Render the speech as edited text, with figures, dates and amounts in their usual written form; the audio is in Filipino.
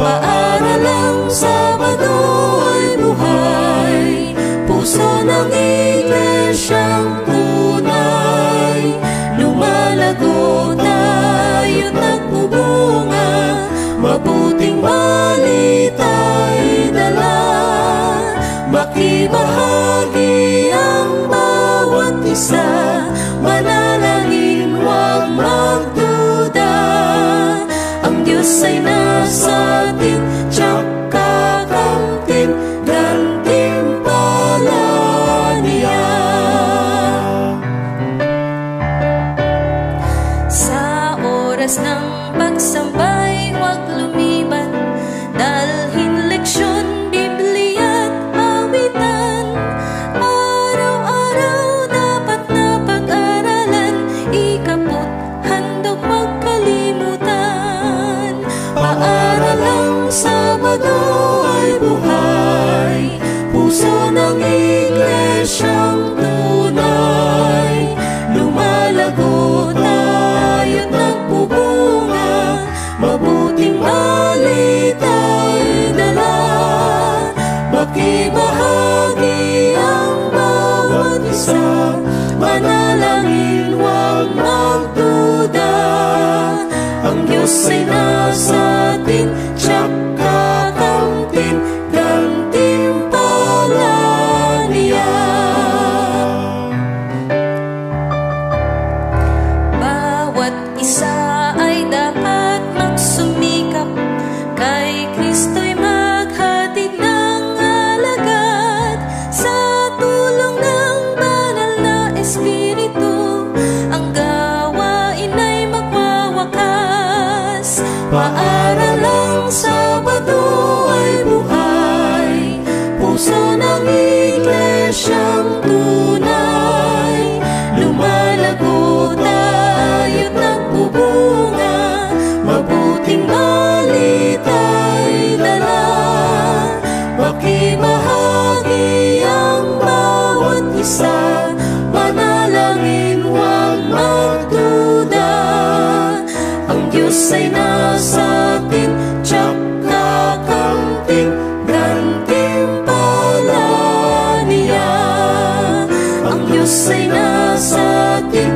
Paaralang Sabado ay buhay, puso ng iglesyang tunay. Lumalago tayo't nagbubunga, mabuting balita'y dala. Makibahagi ang bawat isa, manalangin huwag magduda. Ang Diyos ay nasa atin, tiyak kakamtin, gantimpala niya. Sa oras ng pagsambay, huwag lumiban, dalhin leksyon, Biblia at awitan. Araw-araw dapat na pag-aralan, ikaput handog huwag kalimutan. Paaralang Sabado ay buhay, puso ng iglesyang tunay. Lumalago tayo't nagbubunga, mabuting balita'y dala. Makibahagi ang bawat isa, manalangin huwag magduda. Ang Diyos ay nasa atin, tiyak kakamtin, gantimpala niya. Bawat isa ay dapat magsumikap, kay Kristo'y maghatid ng alagad. Sa tulong ng banal na Espiritu, ang gawain ay magwawakas. Paaralang Sabado ay buhay, puso ng iglesyang tunay. Lumalago tayo't nagbubunga, mabuting balita'y dala. Makibahagi ang bawat isa, manalangin huwag magduda. Ang Diyos ay nasa atin, tiyak kakamtin, gantimpala niya. Ang Diyos ay nasa atin,